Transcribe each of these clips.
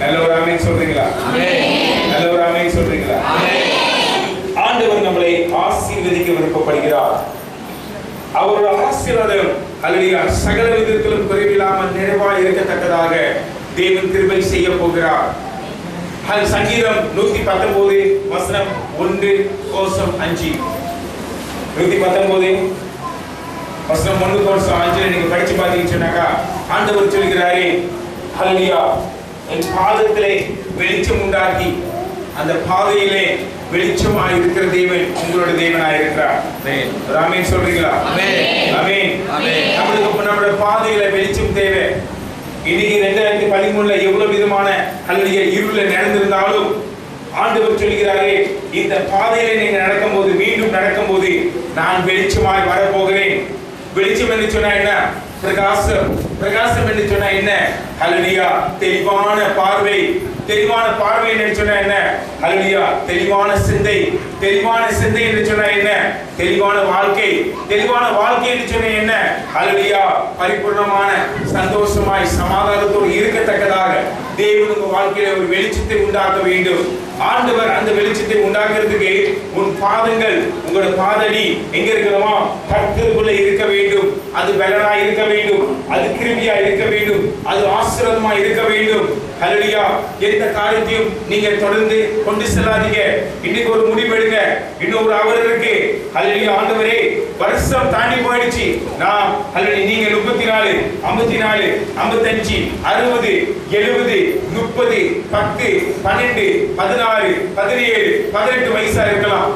நல்ல ஒரு ஆமென் சொல்றீங்களா? நல்ல ஒரு ஆமென் சொல்றீங்களா? ஆண்டவர் நம்மளை ஆசீர்வதிக்க விருப்பப்படுகிறார். அவருடைய ஆசீர்வாதம் அல்லேலூயா சகல விதத்திலும் குறைவில்லாமல் நிறைவாய் இருக்கத்தக்கதாக தேவன் கிருபை செய்ய போகிறார். சங்கீதம் 119 வசனம் 1 கோசம் 5. 119 வசனம் 1 கோசம் 5 நீங்க படிச்சு பார்த்தீங்கன்னு சொன்னாக்கா ஆண்டவர் சொல்கிறாரே, ஹல்லேலூயா, என் பாதத்திலே வெளிச்சம் உண்டாக்கி அந்த பாதையிலே வெளிச்சமாய் இருக்கிற தேவன் உங்களோட தேவனாய் இருக்கிறார். ஆமென் சொல்றீங்களா? ஆமென். நம்மளுடைய பாதையில வெளிச்சம் தேவை. இன்னைக்கு 2013 எவ்வளவு விதமான ஹல்லேலூயா இருள நடந்திருந்தாலும் ஆண்டவர் சொல்கிறாரே, இந்த பாதையில நீங்க நடக்கும்போது, மீண்டும் நடக்கும்போது நான் வெளிச்சமாய் வரப்போகிறேன். வெளிச்சம் என்று சொன்னா என்ன? பிரகாசம். பிரகாசம் என்று சொன்னா என்ன? ஹல்லேலூயா தெளிவான பார்வை. தெளிவான பார்வை என்று சொன்னா என்ன? ஹல்லேலூயா தெளிவான சிந்தை. தெளிவான சிந்தை என்று சொன்னா என்ன? தெளிவான வாழ்க்கை. தெளிவான வாழ்க்கை என்று சொன்னா என்ன? ஹல்லேலூயா பரிபூர்ணமான சந்தோஷமாய் சமாதானத்தோடு இருக்கத்தக்கதாக தேவன் உங்க வாழ்க்கையில ஒரு வெளிச்சத்தை உண்டாக்க வேண்டும். ஆண்டவர் அந்த வெளிச்சத்தை உண்டாக்குறதுக்கு உன் பாதங்கள், உங்களோட பாதடி எங்க இருக்கணுமா? கர்த்தருக்குள்ள இருக்க வேண்டும். அது பலனா இருக்க வேண்டும், அது கிருபையா இருக்க வேண்டும், அது ஆசீர்வாதமா இருக்க வேண்டும். ஹல்லேலூயா எந்த காரியத்தையும் நீங்க தொடர்ந்து கொண்டு செல்லாதீங்க. இன்னைக்கு ஒரு முடிவு எடுங்க. இன்னும் ஒரு அவர் இருக்கு. ஹல்லேலூயா ஆண்டவரே, வருஷம் தாண்டி போயிடுச்சு. நான் ஹல்லேலூயா நீங்க 34 54 55 60 70 30 10 12 16 17 18 வயசா இருக்கலாம்.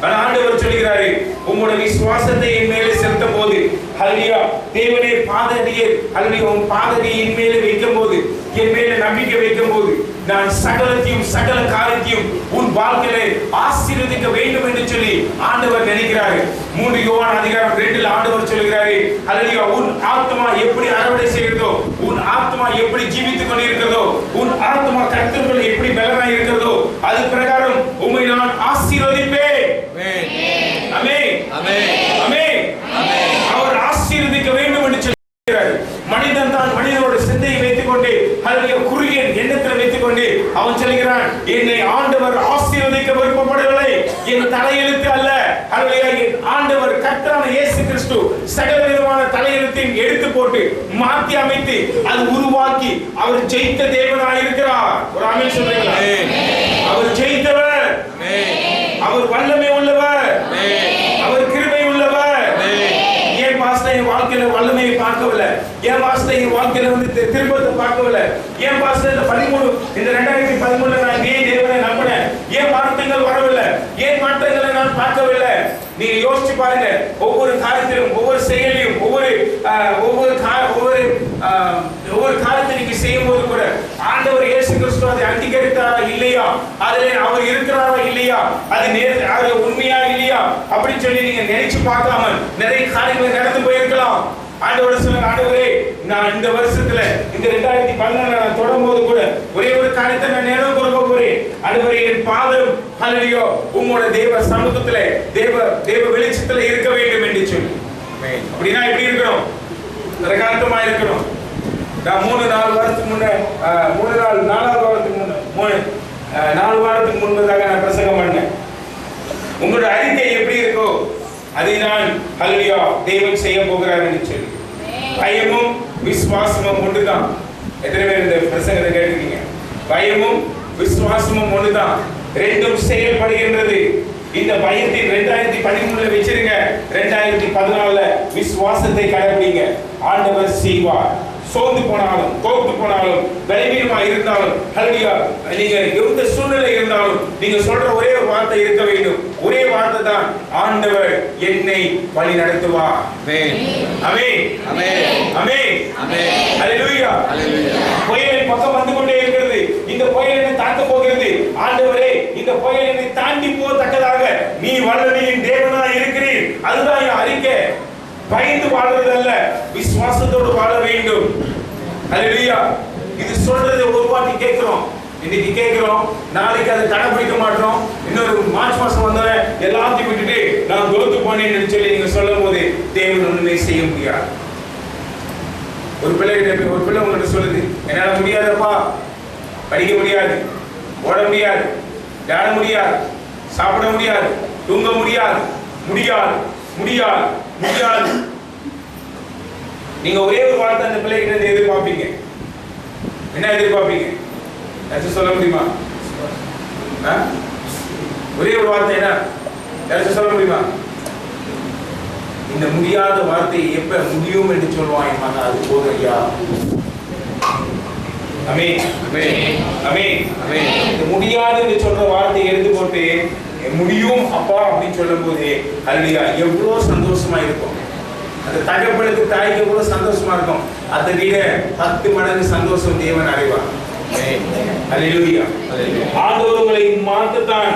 ஆனா ஆண்டவர் சொல்கிறாரு, உங்களுடைய விசுவாசத்தை என் மேலே செலுத்தும் போது, ஹல்லேலூயா தேவனே பாதடியை ஹல்லேலூயா உன் பாதடியை என் மேலே வைக்கும் போது, என் மேலே நம்பிக்கை வைக்கும் போது, நான் சகலத்தையும் சகல காரியத்தையும் உன் வாழ்க்கையிலே ஆசீர்வதிக்க வேண்டும் என்று சொல்லி ஆண்டவர் நினைக்கிறாரு. 3 யோவான் அதிகாரம் 2 ஆண்டவர் சொல்கிறாரு, ஹல்லேலூயா உன் ஆத்மா எப்படி அறுவடை செய்கிறதோ, உன் ஆத்மா எப்படி ஜீவித்துக் கொண்டிருக்கிறதோ, உன் ஆத்மா கர்த்தருக்குள் எப்படி பலனாய் இருக்கிறதோ, அது பிரகாரம் உம்மை நான் ஆசீர்வதிப்பேன். ஆமென். ஆமென். அவர் ஆசீர்வதிக்க வேண்டும் என்று சொல்கிறார். மனிதன் தான் மனிதனோட சிந்தையை வைத்துக் கொண்டு ஹல்லேலூயா குறுகிய எண்ணத்தில் வைத்துக் கொண்டு அவன் சொல்கிறான், என்னை ஆண்டவர் ஆசீர்வதிக்க விருப்பப்படவில்லை, என் தலையெழுத்து அல்ல. ஹல்லேலூயா என் ஆண்டவர் கர்த்தரான இயேசு கிறிஸ்து சகல விதமான தலையெழுத்தையும் எடுத்து போட்டு மாற்றி அமைத்து அது உருவாக்கி அவர் ஜெயித்த தேவனாய் இருக்கிறார். ஒரு ஆமென் சொல்றீங்களா? அவர் ஜெயித்தவர், அவர் வல்லமை உள்ளவர், அவர் கிருபை உள்ளவர். ஏன் பாஸ்டர் என் வாழ்க்கையில வல்லமையை பார்க்கவில்லை? ஏன் பாஸ்டர் என் வாழ்க்கையில திருப்பத்தை பார்க்கவில்லை? ஏன் பாஸ்டர் இந்த 2013 நான் ஏன் தேவனை நம்பினேன்? ஏன் மாற்றங்கள் வரவில்லை? ஏன் மாற்றங்களை நான் பார்க்கவில்லை? நீங்க யோசிச்சு பாருங்க. ஒவ்வொரு காரியத்திலும், ஒவ்வொரு செயலையும், ஒவ்வொரு காரியத்தை நீங்க செய்யும் போது கூட ஆண்டவர் இயேசு கிறிஸ்து அதை அங்கீகரித்தாரா இல்லையா, அதில் அவர் இருக்கிறாரா இல்லையா, அது உண்மையா இல்லையா அப்படின்னு சொல்லி நீங்க நினைச்சு பார்க்காம நிறைய காரியங்கள் நடந்து போயிருக்கலாம். ஆண்டவர் சொல்லுங்க, ஆண்டவரே நான் இந்த வருஷத்துல இந்த 2014 நான் தொடரும்போது கூட ஒரே ஒரு காரியத்தை நான் நேரம் கொடுக்க போறேன். ஆண்டவரே என் பாதம் ஹல்லேலூயா உம்மோட தேவ சமூகத்திலே தேவ வெளிச்சத்துல இருக்க வேண்டும் என்று சொல்லி. அப்படின்னா எப்படி இருக்கணும்? பிரகாசமா இருக்கணும். நான் 4 வாரத்துக்கு முன்பதாக நான் பிரசங்கம் பண்ணேன். உங்களோட அறிக்கை எப்படி இருக்கோ அதை நான் ஹல்லேலூயா தேவன் செய்ய போகிறார் என்று சொல்லி. பயமும் விசுவாசமும் ஒன்றுதான். எத்தனை பேர் இந்த பிரசங்கத்தை கேட்டிருக்கீங்க? பயமும் விசுவாசமும் ஒன்றுதான், ரெண்டும் செயல்படுகின்றது. இந்த பயத்தை 2013 வச்சிருங்க, 2014 விசுவாசத்தை கடைபிடிங்க. ஆண்டவர் செய்வார். சோர்ந்து போனாலும், தோற்று போனாலும், பலவீனமா இருந்தாலும், ஹல்லேலூயா நீங்க எந்த சூழ்நிலை இருந்தாலும் நீங்க சொல்ற ஒரே ஒரு வார்த்தை இருக்க வேண்டும். ஒரே வார்த்தை தான், ஆண்டவர் என்னை வழி நடத்துவார். ஆமென். ஆமென். ஆமென். ஆமென். ஹல்லேலூயா. புயல் பக்கம் வந்து கொண்டே இருக்கிறது. இந்த புயல் என்னை தாக்க போகிறது. ஆண்டவரே இந்த புயல் என்னை தாண்டி போகத்தக்கதாக நீ வல்லமையின் தேவனாய் இருக்கிறீர். அதுதான் என் அறிக்கை. பயந்து வாழ்றது அல்ல, விசுவாசத்தோடு வாழ வேண்டும். ஹல்லேலூயா. இது சொல்றது ஒரு வாட்டி கேட்கிறோம், இன்னைக்கு கேட்கிறோம், நாளைக்கு அதை கடைபிடிக்க மாட்டோம். இன்னொரு மார்ச் மாசம் வந்தவரை எல்லாத்தையும் விட்டுட்டு நான் தோத்து போனேன்னு சொல்லி நீங்க சொல்லும் போது தேவன் ஒண்ணுமே செய்ய முடியாது. ஒரு பிள்ளை உங்கள்கிட்ட சொல்லுது, என்னால முடியாதப்பா, படிக்க முடியாது, ஓட முடியாது, விளையாட முடியாது, சாப்பிட முடியாது, தூங்க முடியாது, முடியாது முடியாது முடியாது. நீங்க ஒரே ஒரு வார்த்தை அந்த பிள்ளைகிட்ட எதிர்பார்ப்பீங்க. என்ன எதிர்பார்ப்பீங்க? யாராச்சும் சொல்ல முடியுமா? ஒரே ஒரு வார்த்தை என்ன? யாராச்சும் சொல்ல முடியுமா? இந்த முடியாத வார்த்தையை எப்ப முடியும் என்று சொல்லுவாங்க, அது போதும் ஐயா. ஆமென் ஆமென் ஆமென் ஆமென். இந்த முடியாது என்று சொல்ற வார்த்தையை எடுத்து போட்டு முடியும் அப்பா அப்படின்னு சொல்லும் போது அல்லையா எவ்வளவு சந்தோஷமா இருக்கும். அந்த தகப்பனுக்கு தாய்க்கு எவ்வளவு சந்தோஷமா இருக்கும். அதை விட 10 மடங்கு சந்தோஷம் தேவன் அடைவார். அல்லேலூயா. ஆண்டவர் உங்களை மாற்றத்தான்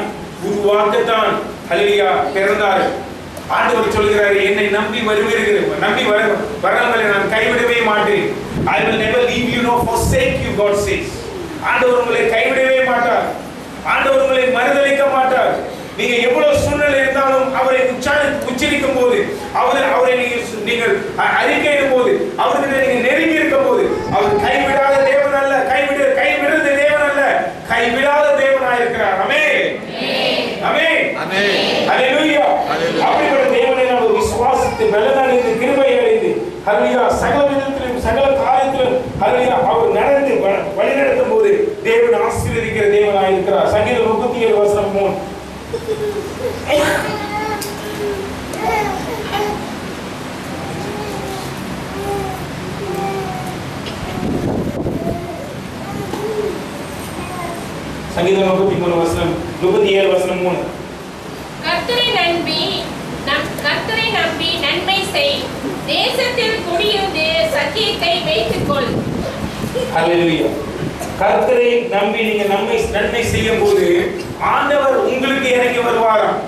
உருவாக்கத்தான் அல்லேலூயா பிறந்தார். ஆண்டவர் சொல்கிறார், என்னை நம்பி வருவீர்கள், நம்பி வரவங்களை நான் கைவிடவே மாட்டேன். I will never leave you nor forsake you, God says. ஆண்டவர் உங்களை கைவிடவே மாட்டார். ஆண்டவர் உங்களை மறுதலிக்க மாட்டார். நீங்க எவ்வளவு சூழ்நிலை இருந்தாலும் அவரை உச்சரிக்கும் போது, அவரை நீங்கள் அறிக்கையிடும் போது, அவர்கிட்ட நீங்க நெருங்கி இருக்கும் போது, அவர் கைவிடாத தேவன் அல்ல, கைவிடுறது தேவன் அல்ல, கைவிடாத தேவனாய் இருக்கிறார். ஆமென் ஆமென் ஆமென் ஹalleluya. அப்படிப்பட்ட தேவனை நாம் விசுவாசித்து பலனடைந்து கிருபை அடைந்து ஹalleluya சகல விதத்திலும் சகல காரியத்திலும் ஹalleluya அவர் நடந்து வழிநடத்தும் போது தேவன் ஆசீர்வதிக்கிற தேவனாய் இருக்கிறார். சங்கீதம் 37 வசனம் 3. சங்கீதம் 37 வசனம் 3. கர்த்தரை நம்பி நன்மை செய், தேசத்தில் குடியிருந்து சத்தியத்தை வைத்துக்கொள். ஹalleluya. கர்த்தரை நம்பி நீங்க நன்மை செய்யும் போது ஆண்டவர் உங்களுக்கு இறங்கி வருவாராம்.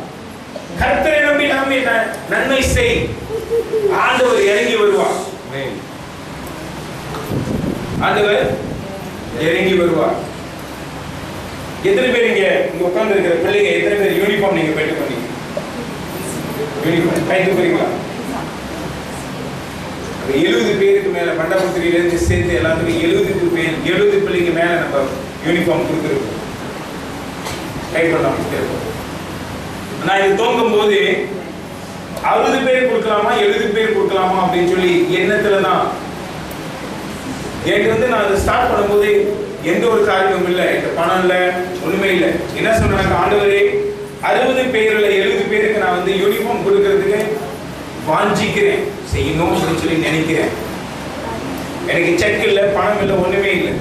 கர்த்தரை நம்பி நன்மை செய், ஆண்டவர் இறங்கி வருவார். ஆண்டவர் இறங்கி வருவார். எத்தனை பேர் இங்க உட்கார்ந்து இருக்கிற பிள்ளைங்க எத்தனை பேர் யூனிஃபார்ம் நீங்க பெற்று பண்ணீங்க? யூனிஃபார்ம் கை தூக்குறீங்களா? 70 பேருக்கு மேல மண்டபத்திரியில இருந்து சேர்த்து எல்லாத்துக்கும் 70 பிள்ளைங்க மேல நம்ம யூனிஃபார்ம் கொடுத்துருக்கோம். கை பண்ணலாம். நான் இது தோங்கும் போது 60 பேர் கொடுக்கலாமா 70 பேர் கொடுக்கலாமா அப்படின்னு சொல்லி எண்ணத்துல தான் எனக்கு நான் அதை ஸ்டார்ட் பண்ணும்போது எந்த ஒரு காரியமும் இல்லை, என்கிட்ட பணம் இல்லை, ஒண்ணுமே இல்லை. என்ன சொன்னாங்க, ஆண்டவரே 60 பேர்ல 70 பேருக்கு நான் யூனிஃபார்ம் கொடுக்கறதுக்கு வாஞ்சிக்கிறேன், செய்யணும் அப்படின்னு சொல்லி நினைக்கிறேன். எனக்கு செக் இல்லை, பணம் இல்லை, ஒண்ணுமே இல்லை.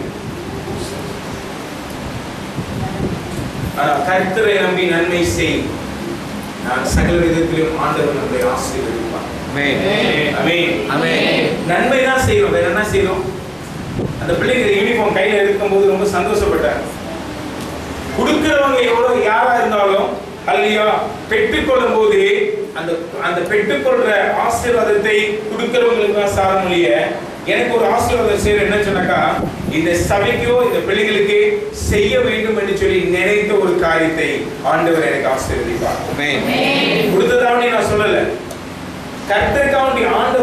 கர்த்தரை நம்பி நன்மை செய், நான் சகல விதத்திலும் ஆண்டவர் நம்மை ஆசீர்வதிப்பார். நன்மை தான் செய்யணும், வேற என்ன செய்யணும்? அந்த பிள்ளைங்க யூனிஃபார்ம் கையில இருக்கும்போது ரொம்ப சந்தோஷப்பட்டார். கொடுக்கிறவங்க எவ்வளவு யாரா இருந்தாலும் அல்லையா பெற்றுக்கொள்ளும் போது அந்த பெற்றுக்கொள்ற ஆசீர்வாதத்தை கொடுக்கிறவங்களுக்கு தான் சாரமொழிய எனக்கு ஒரு ஆசீர்வாதம் செய்ய என்ன சொன்னாக்கா, இந்த சபைக்கோ இந்த பிள்ளைகளுக்கு செய்ய வேண்டும் என்று சொல்லி நினைத்த ஒரு காரியத்தை ஆண்டவர் எனக்கு ஆசீர்வதிப்பார். கொடுத்ததாவணி நான் சொல்லல, கர்த்தருக்காண்டி ஆண்ட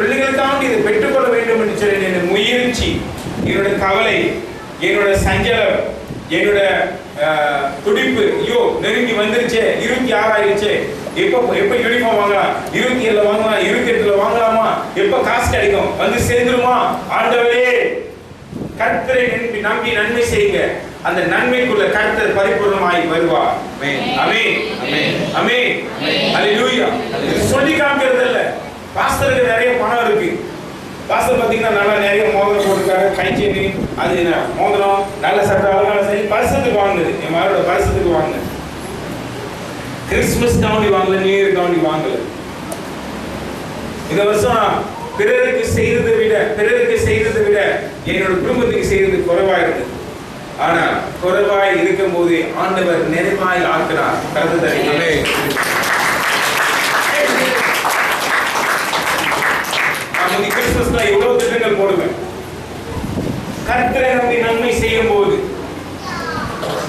பிள்ளைகளுக்காண்டி இதை பெற்றுக்கொள்ள வேண்டும் என்று சொல்லி என்னோட முயற்சி, என்னோட கவலை, என்னோட சஞ்சலம், என்னோட துடிப்பு, ஐயோ நெருங்கி வந்துருச்சு, 26 ஆயிடுச்சு, எப்ப யூனிஃபார்ம் வாங்கலாம், 27 வாங்கலாம், 28 வாங்கலாமா, எப்ப காசு கிடைக்கும், வந்து சேர்ந்துருமா? ஆண்டவரே கர்த்தரை நம்பி நன்மை செய்யுங்க, அந்த நன்மைக்குள்ள கர்த்தர் பரிபூர்ணமாய் வருவார். ஆமென் ஆமென் ஹalleluya. சொல்லி காமிக்கிறது இல்ல. பாஸ்டருக்கு நிறைய பணம் இருக்கு. பாஸ்டர் பாத்தீங்கன்னா நல்லா நிறைய மோதிரம் போட்டுருக்காரு, கை செயின், அது என்ன மோதிரம், நல்ல சட்டை, அழகான சரி, பரிசத்துக்கு வாங்குது. என் மகளோட பரிசத்துக்கு வாங்குது. கிறிஸ்துமஸ் காண்டி வாங்கல, நியூ இயர் காண்டி வாங்கல. இந்த வருஷம் பிறருக்கு செய்ததை விட என்னோட குடும்பத்துக்கு செய்தது குறைவா இருந்தது. ஆனா குறைவாய் இருக்கும் போது ஆண்டவர் நிறைவாய் ஆக்கினார். கருத்து தருகிறே. நான் கிறிஸ்துமஸ்ல எவ்வளவு திட்டங்கள் போடுவேன். கர்த்தரை நம்பி நன்மை செய்யும் போது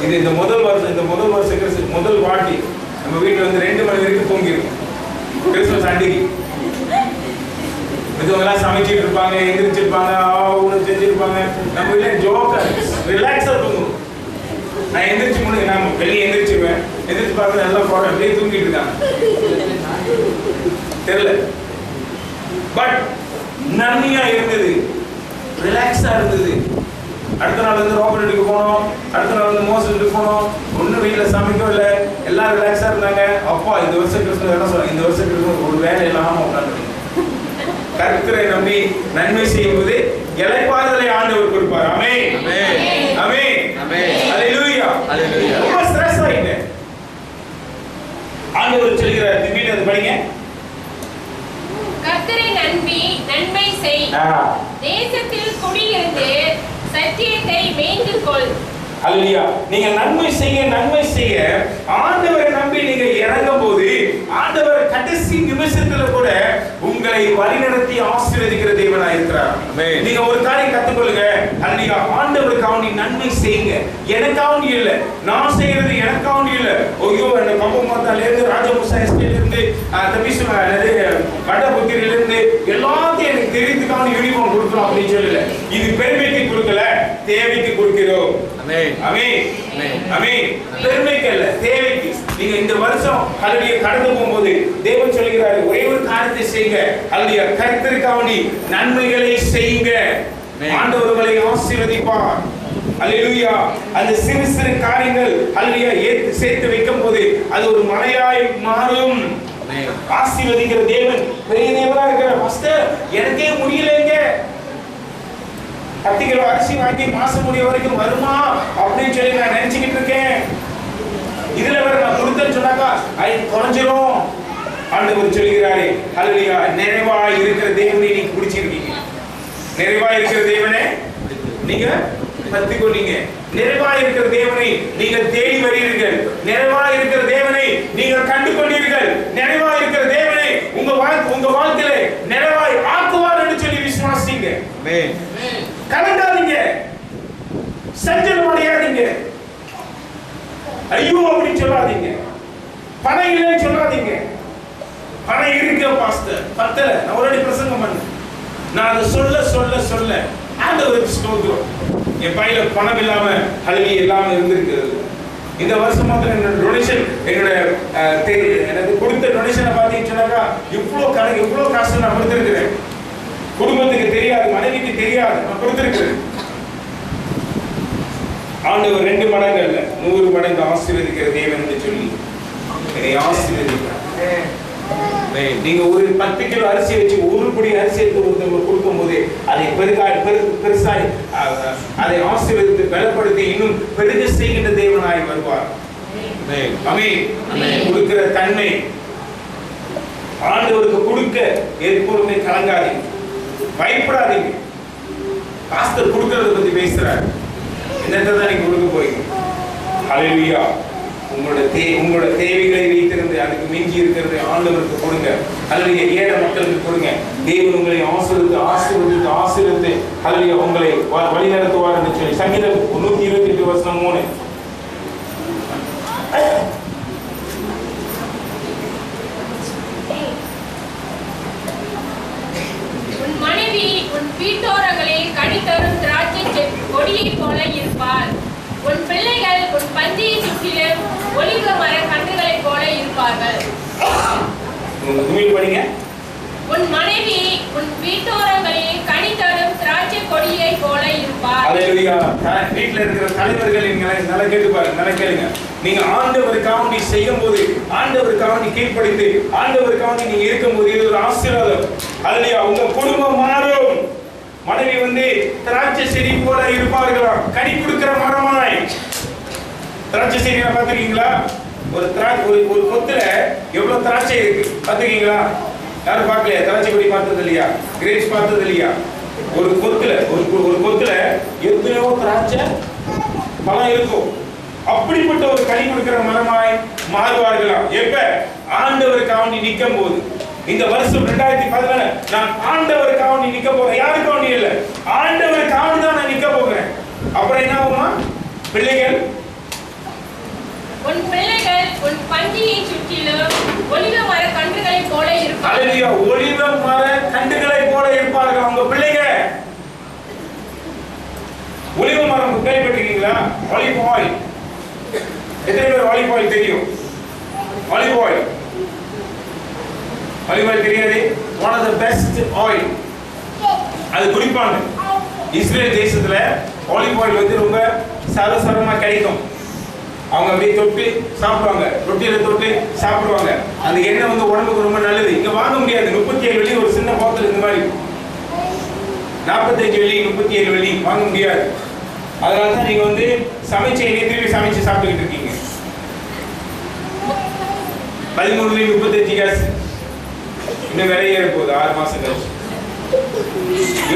இது இந்த முதல் வருஷம் முதல் வாட்டி நம்ம வீட்டுல 2 மணி வரைக்கும் தூங்கிருக்கும். கிறிஸ்துமஸ் அன்னைக்கு இதுவெல்லாம் சமைச்சிட்டு இருப்பாங்க, எந்திரிச்சிருப்பாங்க, செஞ்சிருப்பாங்க. நம்ம வீட்டுல ஜோக்கா ரிலாக்ஸா தூங்கும். நான் எந்திரிச்சு முடிஞ்சு நான் வெளியே எந்திரிச்சிருவேன். எந்திரிச்சு பார்த்து எல்லாம் போறேன், அப்படியே தூங்கிட்டு இருக்காங்க. தெரியல. பட் நன்மையா இருந்தது, ரிலாக்ஸா இருந்தது. அடுத்த நாள் வந்து ரோபோட் எடுக்க போனோம், அடுத்த நாள் வந்து மோசம் எடுக்க போனோம். ஒன்றும் வீட்டில் சமைக்கவும் இல்லை, எல்லாம் ரிலாக்ஸா இருந்தாங்க. அப்பா இந்த வருஷம் கிறிஸ்துவ என்ன சொல்றாங்க, இந்த வருஷம் கிறிஸ்துவ ஒரு வேலை இல்லாம உட்காந்து கர்த்தரை நம்பி நன்மை செய்யும்போது இளைப்பாறுதலை ஆண்டவர் கொடுப்பார். ஆமென், ஆமென், ஆமென், ஹalleluya, ஹalleluya. ரொம்ப ஸ்ட்ரெஸ் ஆயிட்டே ஆண்டவர் சொல்கிறார், வீட்டுல அது படிங்க. கர்த்தரை நம்பி நன்மை செய், தேசத்தில் குடியிருந்து சத்தியத்தை மேய்ந்து கொள். ஹalleluya. நீங்க நன்மை செய்ய ஆண்டவரை நம்பி நீங்க இறங்கும் போது ஆண்டவர் கடைசி நிமிஷத்துல கூட உங்களை வழிநடத்தி ஆசீர்வதிக்கிற தேவனாய் இருக்கிறார். நீங்க ஒரு காரியம் கத்துக்கொள்ளுங்க, ஹalleluya. ஆண்டவருக்காக நன்மை செய்யுங்க. எனக்காக இல்ல, நான் செய்யறது எனக்காக இல்ல. ஐயோ அந்த கம்பமாத்தால இருந்து ராஜமுசா எஸ்டேட்ல இருந்து தபிசுமா வடபுத்திரில இருந்து எல்லாத்தையும் எனக்கு தெரிந்துக்கான யூனிஃபார்ம் கொடுக்கணும் அப்படின்னு சொல்லல. இது பெருமைக்கு கொடுக்கல, தேவைக்கு கொடுக்கிறோம். ஆமென், ஆமென், ஆமென். பெருமைக்கு அல்ல, தேவைக்கு. நீங்க இந்த வருஷம் ஹalleluya கடந்து போகும்போது தேவன் சொல்கிறார், ஒரே ஒரு காரியத்தை செய்யுங்க. ஹalleluya, கர்த்தருக்காக நன்மைகளை செய்யுங்க, ஆண்டவர் உங்களை ஆசீர்வதிப்பார். ஹalleluya. அந்த சிறு சிறு காரியங்கள் ஹalleluya சேர்த்து வைக்கும் போது அது ஒரு மலையாய் மாறும். ஆசீர்வதிக்கிற தேவன் பெரிய தேவனா இருக்கிறார். மாஸ்டர் எனக்கே முடியலங்க, 10 கிலோ அரிசி வாங்கி மாசம் முடிய வரைக்கும் வருமா அப்படின்னு சொல்லி நான் நினைச்சுக்கிட்டு இருக்கேன். இதுல வேற நான் கொடுத்தேன்னு சொன்னாக்கா அது குறைஞ்சிரும். ஆண்டவர் சொல்கிறாரே, ஹalleluya, நிறைவாய் இருக்கிற தேவனை நீங்க பிடிச்சிருக்கீங்க. நிறைவாய் இருக்கிற தேவனே நீங்க பத்திக்கொண்டீங்க. நிறைவாய் இருக்கிற தேவனை நீங்க தேடி வருகிறீர்கள். நிறைவாய் இருக்கிற தேவனை நீங்க கண்டு கொண்டீர்கள். நிறைவாய் இருக்கிற தேவனை உங்க வாழ்க்கையில நிறைவாய் ஆக்குவார் என்று சொல்லி விசுவாசிங்க. ஆமென். கலங்காதீங்க, சஞ்சலம் அடையாதீங்க, ஐயோ அப்படின்னு சொல்லாதீங்க, பணம் இல்லைன்னு சொல்லாதீங்க. பணம் இருக்க பாஸ்டர் பத்தல, நான் ஆல்ரெடி பிரசங்கம் பண்ணேன். நான் அதை சொல்ல ஆண்டவருக்கு ஸ்தோத்திரம். என் பையில பணம் இல்லாம ஹalleluya இல்லாம இருந்திருக்கிறது. இந்த வருஷம் மாத்திரம் என்னோட டொனேஷன், எனக்கு கொடுத்த டொனேஷனை பார்த்தீங்கன்னு சொன்னாக்கா இவ்வளோ காசு நான் கொடுத்துருக்கிறேன். குடும்பத்துக்கு தெரியாது, மனைவிக்கு தெரியாது, நான் கொடுத்திருக்கிறேன். ஆண்டவர் 2 மடங்கு அல்ல 100 மடங்கு ஆசீர்வதிக்கிற தேவன் என்று சொல்லி என்னை ஆசீர்வதிக்கிறார். நீங்க ஒரு 10 கிலோ அரிசி வச்சு ஒரு புடி அரிசி எடுத்து ஒருத்தவங்க கொடுக்கும் போது அதை பெருசாய் அதை ஆசீர்வதித்து பலப்படுத்தி இன்னும் பெருக செய்கின்ற தேவனாய் வருவார். ஆமென். கொடுக்கிற தன்மை ஆண்டவருக்கு கொடுக்க எப்பொழுதுமே கலங்காதீங்க, பயப்படாதீங்க. பாஸ்டர் கொடுக்கறத பத்தி பேசுறாரு, என்னத்தை தான் நீங்க கொடுக்க போறீங்க? ஹalleluya. உங்களோட தேவைகளை வைத்திருந்து அதுக்கு மிஞ்சி இருக்கிறது ஆண்டவருக்கு கொடுங்க. ஹalleluya. ஏழை மக்களுக்கு கொடுங்க. தேவன் உங்களை ஆசீர்வதித்து ஹalleluya உங்களை வழி நடத்துவார் என்று சொல்லி சங்கீதம் 128:3. உன் மனைவி உன் வீட்டோரங்களில் கனி தரும் திராட்சை கொடியை போல இருப்பார். உன் பிள்ளைகள் உன் பந்தியை சுற்றிலும் ஒலிவ மர கன்றுகளை போல இருப்பார்கள். உன் மனைவி உன் வீட்டோரங்களில் கனி தரும் திராட்சை கொடியை போல இருப்பார். ஹalleluya. வீட்ல இருக்கிற தலைவர்களின் நல்லா கேளுங்க. நீங்க ஆண்டவருக்காக செய்யும்போது, ஆண்டவருக்காக கீழ்ப்படிந்து, ஆண்டவருக்காக நீங்க இருக்கும்போது இது ஒரு ஆசீர்வாதம். ஹalleluya. உங்க குடும்பம் மாறும். மனைவி திராட்சை செடி போல இருப்பார்களாம், கனி கொடுக்கிற மரமாய். திராட்சை செடியை பார்த்துருக்கீங்களா? ஒரு கொத்துல எவ்வளவு திராட்சை இருக்கு பார்த்துருக்கீங்களா? யாரும் பார்க்கலையா? திராட்சை கொடி பார்த்தது இல்லையா? கிரேப்ஸ் பார்த்தது இல்லையா? ஒரு கொத்துல எத்தனையோ திராட்சை பழம் இருக்கும். அப்படிப்பட்ட ஒரு கனி கொடுக்கிற மரமாய் மாறுவார்களாம். எப்ப? ஆண்டவருக்காக நிற்கும் போது. இந்த வருஷம் 2014 நான் ஆண்டவருக்காக நிற்க போறேன். யாருக்காக இல்ல, ஆண்டவருக்காக தான் நான் நிற்க போகிறேன். அப்புறம் என்ன ஆகுமா? பிள்ளைகள் உன் பிள்ளைகள் உன் பந்தியை சுற்றிலும் ஒலிவ மர கன்றுகளை போல இருப்பார்கள். ஹalleluya. ஒலிவ மர கன்றுகளை போல இருப்பார்கள் உங்க பிள்ளைகள். ஒலிவ மரம் கேள்விப்பட்டிருக்கீங்களா? ஆலிவ் ஆயில் எத்தனை பேர் ஆலிவ் ஆயில் தெரியும்? ஆலிவ் ஆயில் தெரியாது. One of the best oil. அது குடிப்பாங்க. இஸ்ரேல் தேசத்துல ஆலிவ் ஆயில் வந்து ரொம்ப சரசரமா கிடைக்கும். அவங்க அப்படியே தொட்டு சாப்பிடுவாங்க, ரொட்டியில தொட்டு சாப்பிடுவாங்க. அந்த எண்ணெய் வந்து உடம்புக்கு ரொம்ப நல்லது. இங்க வாங்க முடியாது. 37 வெள்ளி ஒரு சின்ன பாட்டில் இந்த மாதிரி, 45 வெள்ளி 37 வெள்ளி வாங்க முடியாது. அதனால தான் நீங்க வந்து சமைச்ச எண்ணெய் திருப்பி சமைச்சு சாப்பிட்டுக்கிட்டு இருக்கீங்க. 13 வெள்ளி 35 காசு. இன்னும் விலை ஏற போகுது 6 மாசம் கழிச்சு.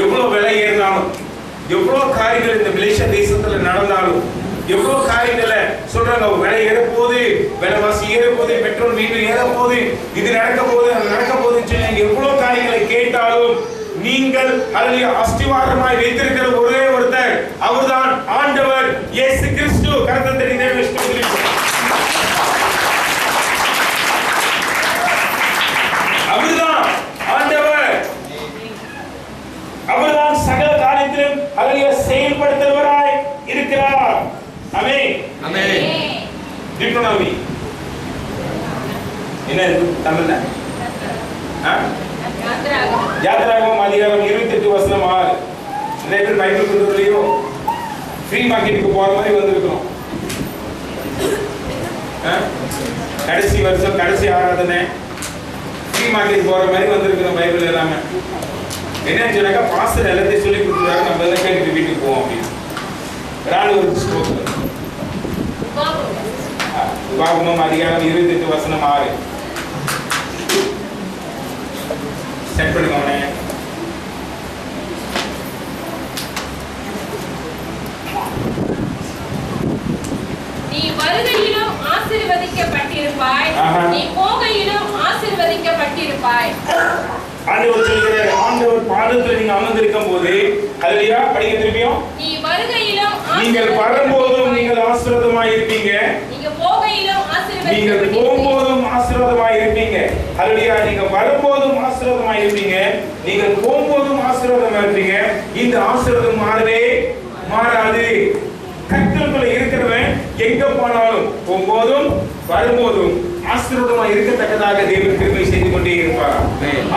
எவ்வளவு விலை ஏறினாலும், எவ்வளவு காரியங்கள் இந்த மலேசியா தேசத்துல நடந்தாலும், எவ்வளவு காரியங்களை சொல்றாங்க, விலை ஏற போகுது, விலைவாசி ஏற போகுது, பெட்ரோல் மீட்டர் ஏற போகுது, இது நடக்க போகுது, அது நடக்க போகுதுன்னு சொல்லி எவ்வளவு காரியங்களை கேட்டாலும் நீங்கள் அல்லது அஸ்திவாரமாய் வைத்திருக்கிற ஒரே ஒருத்தர், அவர்தான் ஆண்டவர் இயேசு கிறிஸ்து. கர்த்தரை தேவனை ஸ்தோத்திரிப்போம். அவர்தான் ஆண்டவர். அவர்தான் சகல காரியத்திலும் அல்லது செயல்படுத்துகிறவராய் இருக்கிறார். ஆமென். ஆமென். டிப்ளோமி என்ன தமிழ்ல? யாத்திராகமம் அதிகாரம் 28 வசனம் 6. நிறைய பேர் பைபிள் கொண்டுலையோ ஃப்ரீ மார்க்கெட்டுக்கு போற மாதிரி வந்திருக்கிறோம். கடைசி வருஷம் கடைசி ஆராதனை ஃப்ரீ மார்க்கெட் போற மாதிரி வந்திருக்கிறோம். பைபிள் எல்லாமே என்னன்னு சொன்னாக்கா பாஸ்டர் எல்லாத்தையும் சொல்லி கொடுத்துருவாரு, நம்ம எல்லாம் கேட்டுட்டு வீட்டுக்கு போவோம் அப்படின்னு. ராணுவ ஸ்தோத்திரம். உபாகமம் அதிகாரம் 28 வசனம் 6. செட் பண்ணுங்க. நீ வருகையிலும் ஆசீர்வதிக்கப்பட்டிருப்பாய், நீ போகையிலும் ஆசீர்வதிக்கப்பட்டிருப்பாய். ஆண்டவர் சொல்கிறார், ஆண்டவர் பாதத்தில் நீங்க அமர்ந்திருக்கும் போது, ஹல்லேலூயா, படிங்க திருப்பியும். நீ வருகையிலும் நீங்கள் வரும்போதும் நீங்கள் ஆசீர்வாதமாய் இருப்பீங்க, நீங்க போகையிலும் ஆசீர்வாதமாய் நீங்கள் போகும்போதும் ஆசீர்வாதமாய் இருப்பீங்க. ஹல்லேலூயா, நீங்க வரும்போதும் ஆசீர்வாதமாய் இருப்பீங்க, நீங்கள் போகும்போதும் ஆசீர்வாதமாய் இருப்பீங்க. இந்த ஆசீர்வாதம் மாறவே மாறாது. கர்த்தருக்குள்ள இருக்கிறவன் எங்க போனாலும் போகும்போதும் வரும்போதும் ஆசீர்வாதமாய் இருக்கத்தக்கதாக தேவன் கிருபை செய்து கொண்டே இருப்பார்.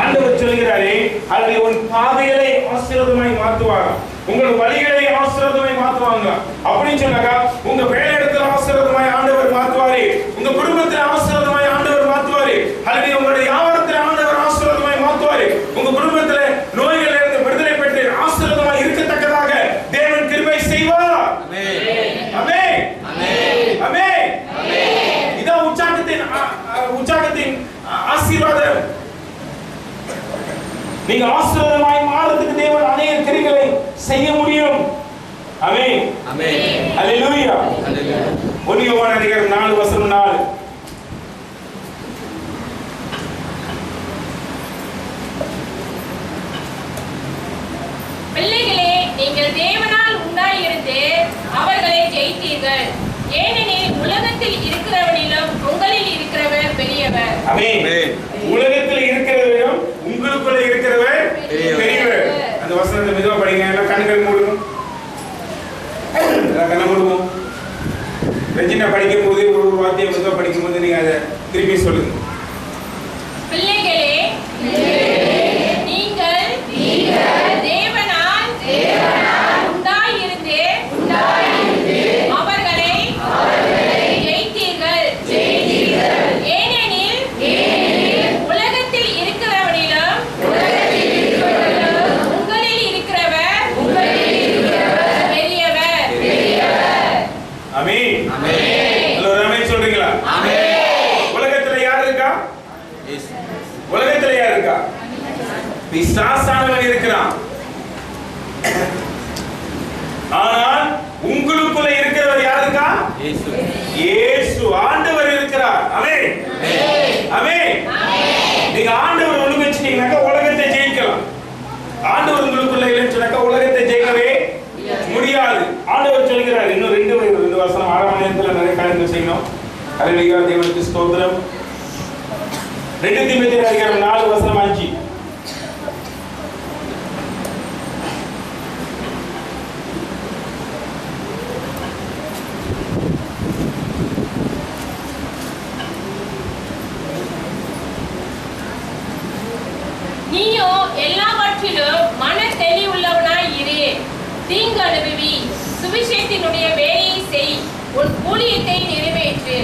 ஆண்டவர் சொல்கிறாரே, அல்லது உன் பாதைகளை ஆசீர்வாதமாய் மாற்றுவார், உங்கள் வழிகளை ஆசீர்வாதமாய் மாற்றுவாங்க அப்படின்னு சொன்னாக்கா, உங்க வேலை இடத்துல ஆசீர்வாதமாய் ஆண்டவர் மாற்றுவாரு, உங்க குடும்பத்துல ஆசீர்வாதமாய் ஆண்டவர் மாற்றுவாரு, அல்லது உங்களுடைய வியாபாரத்துல ஆண்டவர் ஆசீர்வாதமாய் மாற்றுவாரு, உங்க குடும்பத்துல நோய்கள் இருந்து விடுதலை பெற்று ஆசீர்வாதமாய் இருக்கத்தக்கதாக தேவன் கிருபை செய்வார். ஆமென். ஆமென். ஆமென். இதான் உற்சாகத்தின் ஆசீர்வாதம். நீங்க ஆசீர்வாதமாய் மாறதுக்கு தேவன் அநேக கிரியைகளை செய்ய முடியும். ஆமென். ஆமென். ஹல்லேலூயா. ஹல்லேலூயா. 1 யோவான் அதிகாரம் 4 வசனம் 4. பிள்ளைகளே, நீங்கள் தேவனால் உண்டாயிருந்து அவர்களை ஜெயித்தீர்கள், ஏனெனில் உலகத்தில் இருக்கிறவனிலும் உங்களில் இருக்கிறவர் பெரியவர். ஆமென். உலகத்தில் இருக்கிறவரும் உங்களுக்குள்ள இருக்கிறவர் பெரியவர். அந்த வசனத்தை மெதுவா படிங்க. எல்லாம் கண்கள் மூடுவோம். எல்லாம் கண்ணை மூடுவோம். ரெஜினா படிக்கும் போது ஒரு வார்த்தையை மெதுவா படிக்கும் போது நீங்க அதை திருப்பி சொல்லுங்க. பிள்ளைகளே, நீங்கள் தேவனால் உண்டாயிருந்து அவர்களை ஜெயித்தீர்கள், ஏனெனில் உலகத்தில் இருக்கிறவனிலும் உங்களில் இருக்கிறவர் பெரியவர். ஆமென். எல்லாரும் ஆமென் சொல்றீங்களா? உலகத்துல யார் இருக்கா? உலகத்துல யார் இருக்கா? பிசாசானவன் இருக்கிறான். ஆனால் உங்களுக்குள்ள இருக்கிறவர் யார் இருக்கா? இயேசு ஆண்டவர் இருக்கிறார். ஆமென். ஆமென். நீங்க ஆண்டவர் ஒண்ணு வச்சிட்டீங்கன்னாக்கா உலகத்தை ஜெயிக்கலாம். ஆண்டவர் உங்களுக்குள்ள இல்லைன்னு சொன்னாக்கா உலகத்தை ஜெயிக்கவே முடியாது. ஆண்டவர் சொல்கிறார், இன்னும் 2 வருஷம் 6 மணி நேரத்துல நிறைய காரியங்கள் செய்யணும். ஹல்லேலூயா, தேவனுக்கு ஸ்தோத்திரம். 2 தீமோத்தேயு அதிகாரம் 4 வசனம் 5. அனுபவி, சுவிசேஷத்தினுடைய வேலையை செய், உன் ஊழியத்தை நிறைவேற்று.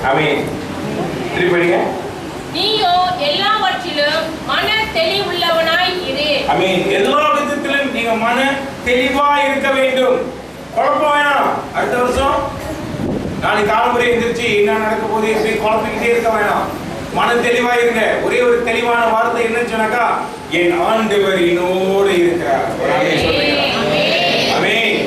ஆமென். திருப்படிங்க. நீயோ எல்லாவற்றிலும் மன தெளிவுள்ளவனாய் இரு. ஆமென். எல்லா விதத்திலும் நீங்க மன தெளிவா இருக்க வேண்டும். குழப்பம் வேணாம். அடுத்த வருஷம் நாளைக்கு காலமுறை எந்திரிச்சு என்ன நடக்க போகுது எப்படி குழப்பிக்கிட்டே இருக்க வேணாம். மன தெளிவா இருங்க. ஒரே ஒரு தெளிவான வார்த்தை என்னன்னு சொன்னாக்கா, என் ஆண்டவர் என்னோடு இருக்கிறார். ஆமென்.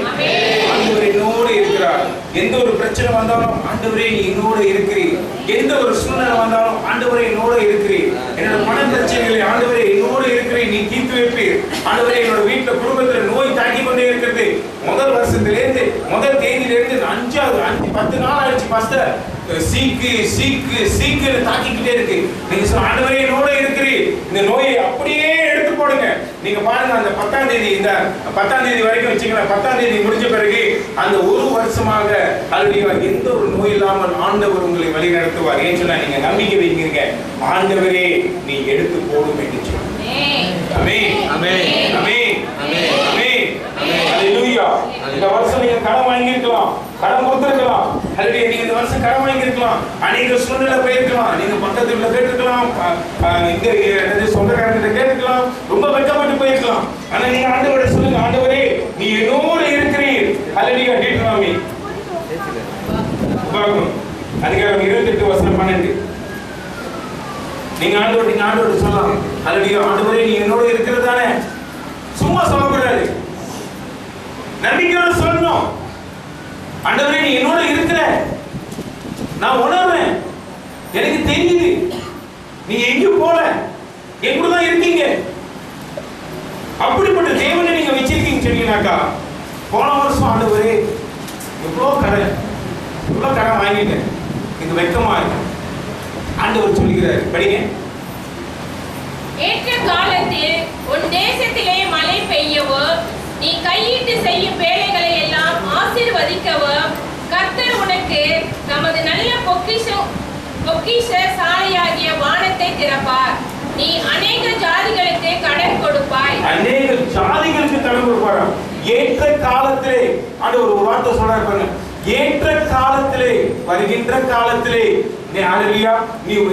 ஆண்டவர் என்னோடு இருக்கிறார். எந்த ஒரு பிரச்சனை வந்தாலும் ஆண்டவரே நீ என்னோடு இருக்கிறீர். எந்த ஒரு சூழ்நிலை வந்தாலும் ஆண்டவரே என்னோடு இருக்கிறீர். என்னோட மன பிரச்சனைகளை ஆண்டவரே என்னோடு இருக்கிறீர், நீ தீர்த்து வைப்பீர். ஆண்டவரே என்னோட வீட்டுல குடும்பத்துல நோய் தாக்கி கொண்டே இருக்கிறது. முதல் வருஷத்திலிருந்து முதல் தேதியிலிருந்து 10 நாள் ஆயிடுச்சு பாஸ்டர், சீக்கு தாக்கிக்கிட்டே இருக்கு. நீங்க சொல்ல ஆண்டவரே என்னோட இருக்கிறீர், இந்த நோயை அப்படியே எடுத்து போடுங்க. நீங்க பாருங்க, அந்த 10ஆம் தேதி இந்த 10ஆம் தேதி வரைக்கும் வச்சுக்கலாம். 10ஆம் தேதி முடிஞ்ச பிறகு அந்த ஒரு வருஷமாக எந்த ஒரு நோய் இல்லாமல் ஆண்டவர் உங்களை வழி நடத்துவார். ஏன் சொன்னா நீங்க நம்பிக்கை வைக்கிறீங்க. ஆண்டவரே நீ எடுத்து போடும் என்று சொன்னார். ஆமென். ஆமென். ஆமென். ஆமென். ஹalleluya. இந்த வருஷம் நீங்க கடன் வாங்கி இருக்கலாம், கடன் கொடுத்திருக்கலாம். ஹalleluya. நீங்க இந்த வருஷம் கடன் வாங்கி இருக்கலாம், அநேக சூழ்நிலை போயிருக்கலாம். நீங்க பக்கத்துல உள்ள கேட்டுக்கலாம், இந்த என்னது சொந்தக்காரங்க கேட்டுக்கலாம், ரொம்ப வெட்கப்பட்டு போயிருக்கலாம். ஆனா நீங்க ஆண்டவரை சொல்லுங்க, ஆண்டவரே நீ என்னோடு இருக்கிறீர். ஹalleluya. டிட்ராமி அதிகாரம் 28:12. நீங்க ஆண்டவரை சொல்லலாம், ஹalleluya. ஆண்டவரே நீ என்னோடு இருக்கிறது தானே. சும்மா சொல்லக்கூடாது, நம்பிக்கையோட சொல்லணும். ஆண்டவரே நீ என்னோட இருக்கிற, நான் உணர்றேன், எனக்கு தெரியுது, நீ எங்கேயும் போல, என் கூட தான் இருக்கீங்க. அப்படிப்பட்ட தேவனை நீங்க வச்சிருக்கீங்க சொன்னீங்கன்னாக்கா, போன வருஷம் ஆண்டவரே எவ்வளவு கடன் வாங்கிட்டேன், இது வெட்கமா இருக்கு. ஆண்டவர் சொல்லுகிறார், படிங்க. ஏற்ற காலத்தில் உன் தேசத்திலே மழை பெய்யவோ, நீ கையிட்டு செய்யும் வேலைகளை எல்லாம் ஆசீர்வதிக்கவோ, கர்த்தர் உனக்கு தமது நல்ல பொக்கிஷ சாலையாகிய வானத்தை திறப்பார். நீ அநேக ஜாதிகளுக்கு கடன் கொடுப்பாய். அநேக ஜாதிகளுக்கு கடன் கொடுப்பார். ஏற்ற காலத்திலே ஆண்டவர் ஒரு வார்த்தை சொல்றாரு பாருங்க. ஏற்ற காலத்திலே, வருகின்ற காலத்திலே, நீ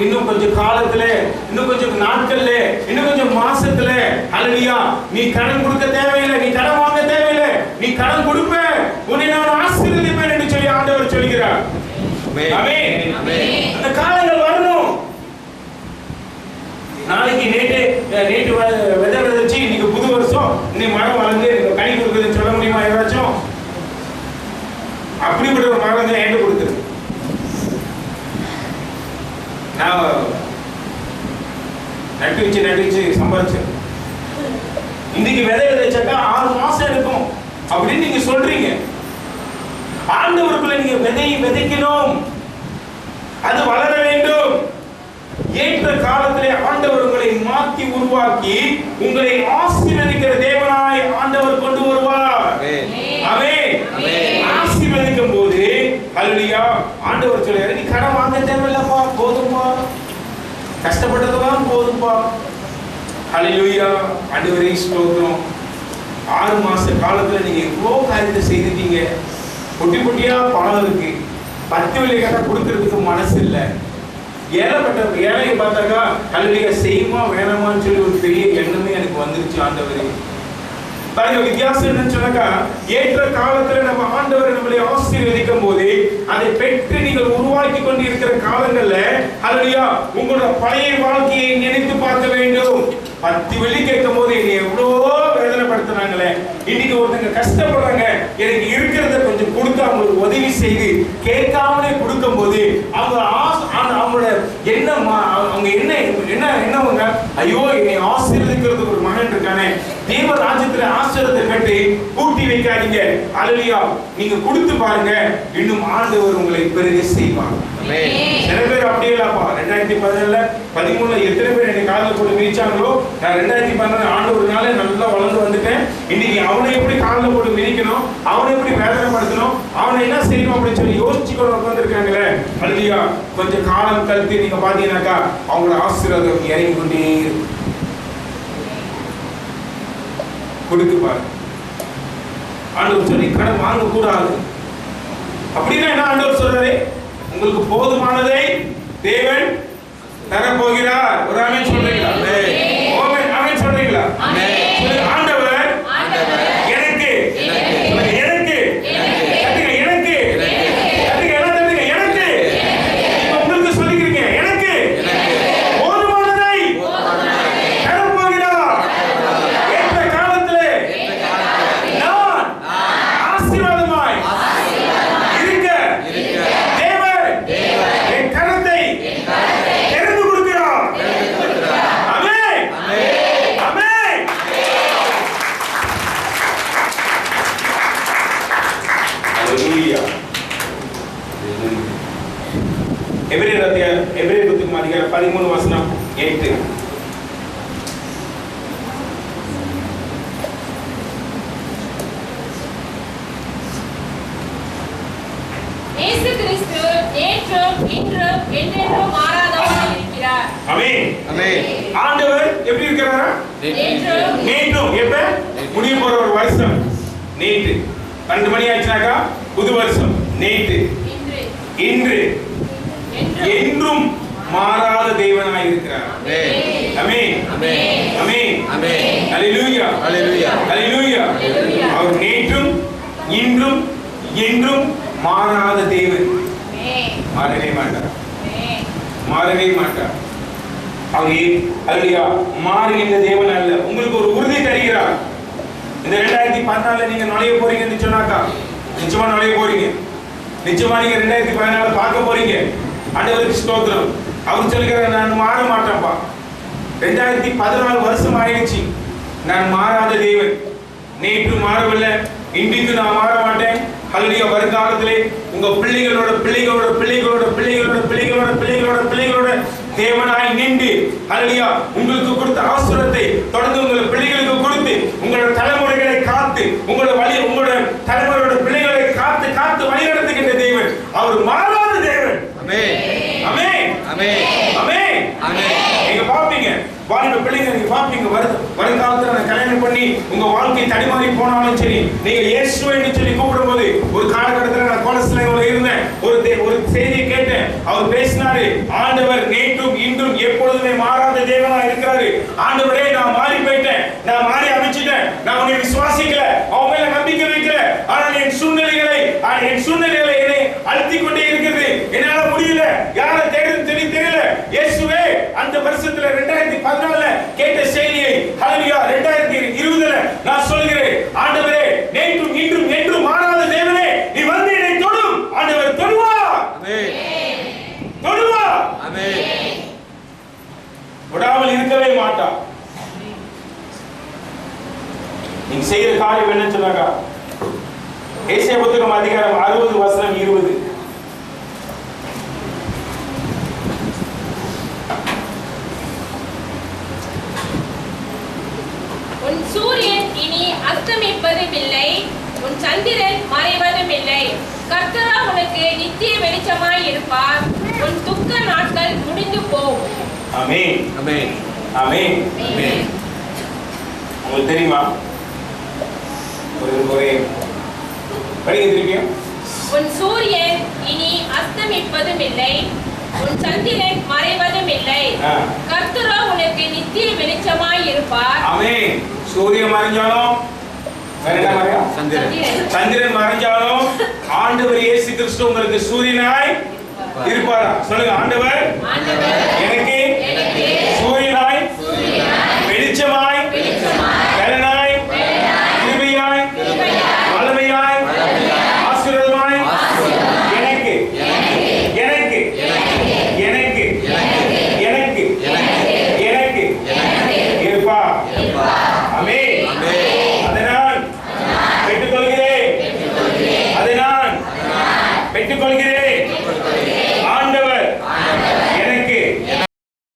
இன்னும் கொஞ்சம் காலத்துல, இன்னும் கொஞ்சம் நாட்கள்ல, இன்னும் கொஞ்சம் மாசத்துல, ஹalleluya, நீ கடன் கொடுக்க தேவையில்லை, நீ கடன் வாங்க தேவையில்லை, நீ கடன் கொடுப்ப, உன்னை நான் ஆசீர்வதிப்பேன் என்று சொல்லி ஆண்டவர் சொல்கிறார். ஆமென். அந்த காலங்கள் வரணும். நாளைக்கு நேற்று விதை விதைச்சு இன்னைக்கு புது வருஷம், இன்னைக்கு மரம் வளர்ந்து கனி கொடுக்குதுன்னு சொல்ல முடியுமா ஏதாச்சும்? அப்படிப்பட்ட ஒரு மரம் தான் என்கிட்ட கொடுத்துரு. நான் நட்டு வச்சு சம்பாதிச்சேன். இன்னைக்கு விதை விதைச்சாக்கா 6 மாசம் எடுக்கும் அப்படின்னு நீங்க சொல்றீங்க. ஆண்டவருக்குள்ள நீங்க விதையை விதைக்கணும், அது வளர வேண்டும். ஏற்ற காலத்திலே ஆண்டவர் உங்களை மாற்றி உருவாக்கி உங்களை ஆசீர்வதிக்கிற தேவனாய் ஆண்டவர் கொண்டு வருவார். ஆமென். ஆசீர்வதிக்கும் போது ஹalleluya, ஆண்டவர் சொல்றாரு, நீ கடன் வாங்க தேவையில்லப்பா, போதும்பா, கஷ்டப்பட்டதெல்லாம் போதும்பா. ஹalleluya. ஆண்டவரே ஸ்தோத்திரம். 6 மாச காலத்துல நீங்க எவ்வளவு காரியத்தை செய்துட்டீங்க. பொட்டியா பணம் இருக்கு, 10 வெள்ளி கட்ட கொடுக்கறதுக்கு மனசு இல்லை. ஏழையை பார்த்தாக்கா ஹalleluya, செய்யுமா வேணாமான்னு சொல்லி ஒரு பெரிய எண்ணமே எனக்கு வந்துருச்சு. ஆண்டவரே பாருங்க, வித்தியாசம் என்னன்னு சொன்னாக்கா, ஏற்ற காலத்துல நம்ம ஆண்டவர் நம்மளை ஆசீர்வதிக்கும் போது அதை பெற்று நீங்கள் உருவாக்கி கொண்டு இருக்கிற காலங்கள்ல ஹalleluya, உங்களோட பழைய வாழ்க்கையை நினைத்து பார்க்க வேண்டும். 10 வெள்ளி கேட்கும் போது என்னை எவ்வளோ வேதனைப்படுத்துறாங்களே, இன்னைக்கு ஒருத்தங்க கஷ்டப்படுறாங்க, எனக்கு இருக்கிறத கொஞ்சம் கொடுத்து அவங்களுக்கு உதவி செய்து கேட்காமலே கொடுக்கும் போது அவங்களோட எண்ணம், அவங்க என்னவங்க, ஐயோ என்னை ஆசீர்வதிக்கிறதுக்கு ஒரு மகன் இருக்கானே, தேவ ராஜ்யத்துல ஆசீர்வாதத்தை கட்டி கூட்டி வைக்காதீங்க. ஹalleluya, நீங்க கொடுத்து பாருங்க, இன்னும் ஆண்டவர் உங்களை பெருக செய்வார். சில பேர் அப்படியே இல்லப்பா, 2013 எத்தனை பேர் என்னை காலில் போட்டு மிதிச்சாங்களோ, நான் 2014 ஆண்டவர்னால நல்லா வளர்ந்து வந்துட்டேன். இன்னைக்கு அவனை எப்படி காலில் போட்டு மிதிக்கணும், அவனை எப்படி வேதனைப்படுத்தணும், அவனை என்ன செய்யணும் அப்படின்னு சொல்லி யோசிச்சு கொண்டு உட்காந்துருக்காங்களே. ஹalleluya, கொஞ்சம் காலம் கழித்து நீங்க பாத்தீங்கன்னாக்கா அவங்களோட ஆசீர்வாதம் இறங்கி கொண்டே கொடுத்து பாருங்க. ஆண்டவர் சொல்லி கடன் வாங்க கூடாது. அப்படின்னா என்ன ஆண்டவர் சொல்றாரு? உங்களுக்கு போதுமானதை தேவன் தரப்போகிறார். ஒரு ஆமென் சொல்றீங்களா? ஆமென். ஆமென் சொல்றீங்களா? ஆண்டவர் எனக்கு எனக்கு எனக்கு எனக்கு உங்களுக்கு சொல்லிக்கிறீங்க. எனக்கு போதுமானதை தரப்போகிறார். ஏற்ற காலத்திலே நான் ஆசீர்வாதமாய் இருக்க தேவன் என் கரத்தை திறந்து கொடுக்கிறார். ஆமென். ஆமென். ஹalleluya. எபிரேயர் புத்தகம் அதிகாரம் 13 வசனம் 8. இயேசு கிறிஸ்து நேற்றும் இன்றும் என்றென்றும் மாறாதவராய் இருக்கிறார். ஆமென். ஆமென். ஆண்டவர் எப்படி இருக்கிறாரா? நேற்றும் நேற்றும் எப்ப முடிய போற ஒரு வருஷம் நேற்று 12 மணி ஆச்சுனாக்கா புது வருஷம் நேற்று இன்று இன்று என்றும் மாறாத தேவனாய் இருக்கிறார். ஆமென். ஆமென். ஆமென். ஆமென். ஹalleluya. ஹalleluya. ஹalleluya. ஹalleluya. அவர் நேற்றும் இன்றும் என்றும் மாறாத தேவன். மாறவே மாட்டார். மாறவே மாட்டார். அவர் ஹalleluya மாறுகின்ற தேவன் அல்ல. உங்களுக்கு ஒரு உறுதி தருகிறார். இந்த 2014 நீங்க நுழைய போறீங்கன்னு சொன்னாக்கா நிச்சயமா நுழைய போறீங்க. நிச்சயமா நீங்க 2014 பார்க்க போறீங்க. ஆண்டவருக்கு ஸ்தோத்திரம். அவர் சொல்கிறார், நான் மாற மாட்டேன்ப்பா. 2014 வருஷம் ஆயிடுச்சு. நான் மாறாத தேவன். நேற்று மாறவில்லை, இன்றைக்கு நான் மாற மாட்டேன். ஹalleluya. வருங்காலத்திலே உங்க பிள்ளைகளோட பிள்ளைகளோட பிள்ளைகளோட பிள்ளைகளோட பிள்ளைகளோட பிள்ளைகளோட பிள்ளைகளோட தேவனாய் நின்று ஹalleluya உங்களுக்கு கொடுத்த ஆசீர்வாதத்தை தொடர்ந்து உங்கள் பிள்ளைகளுக்கு கொடுத்து உங்களோட தலைமுறைகளை காத்து உங்களோட தலைமுறையோட பிள்ளைகளை காத்து காத்து வழிநடத்துகின்ற தேவன். அவர் மாறாத தேவன். ஆமென். ஆமென். ஆமென். ஆமென். ஆமென். நீங்க பாப்பீங்க, வாலிப பிள்ளைங்க நீங்க பாப்பீங்க, வருங்காலத்துல நான் கல்யாணம் பண்ணி உங்க வாழ்க்கை தடிமாறி போனாலும் சரி, நீங்க இயேசுவைன்னு சொல்லி கூப்பிடும்போது ஒரு காலகட்டத்துல நான் கோலஸ்ல இருந்தேன், ஒரு செய்தியை கேட்டேன். அவர் பேசினாரு, ஆண்டவர் நேற்றும் இன்றும் எப்பொழுதுமே மாறாத தேவனா இருக்கிறாரு. ஆண்டவரே, நான் மாறி போயிட்டேன், நான் மாறி அமைச்சிட்டேன், நான் உன்னை விசுவாசிக்கல, அவன் மேல நம்பிக்கை வைக்கல. ஆனால் என் சூழ்நிலைகளை என்னை அழுத்திக் கொண்டே இருக்கிறது. என்னால முடியல, யாரை தேடுன்னு தெரியல. இயேசுவே, அந்த வருஷத்துல 2014 கேட்ட செய்தியை ஹalleluya 2020 நான் சொல்கிறேன். ஆண்டவரே, நேற்றும் இன்றும் என்றும் மாறாத தேவனே, நீ வந்து என்னை தொடும். ஆண்டவர் தொடுவார். ஆமென். தொடுவார். ஆமென். விடாமல் இருக்கவே மாட்டார். நீங்க செய்யற காரியம் என்ன சொன்னாக்கா, ஏசாயா புத்தகம் அதிகாரம் 60 வசனம் 20. உன் சூரியன் இனி அஸ்தமிப்பதும் இல்லை, உன் சந்திரன் மறைவதும் இல்லை. கர்த்தரா உனக்கு நித்திய வெளிச்சமாய் இருப்பார். உன் துக்க நாட்கள் முடிந்து போகும். ஆமென். ஆமென். ஆமென். ஆமென். உங்களுக்கு தெரியுமா? ஒரு படிங்க திருப்பியும். உன் சூரியன் இனி அஸ்தமிப்பதும் இல்லை, உன் சந்திரன் மறைவதும் இல்லை. கர்த்தரா உனக்கு நித்திய வெளிச்சமாய் இருப்பார். ஆமென். சூரியன் மறைஞ்சாலும் வேற என்ன மறையும்? சந்திரன் மறைஞ்சாலும் ஆண்டவர் இயேசு கிறிஸ்து உங்களுக்கு சூரியனாய் இருப்பாரா? சொல்லுங்க, ஆண்டவர் ஆண்டவர் எனக்கு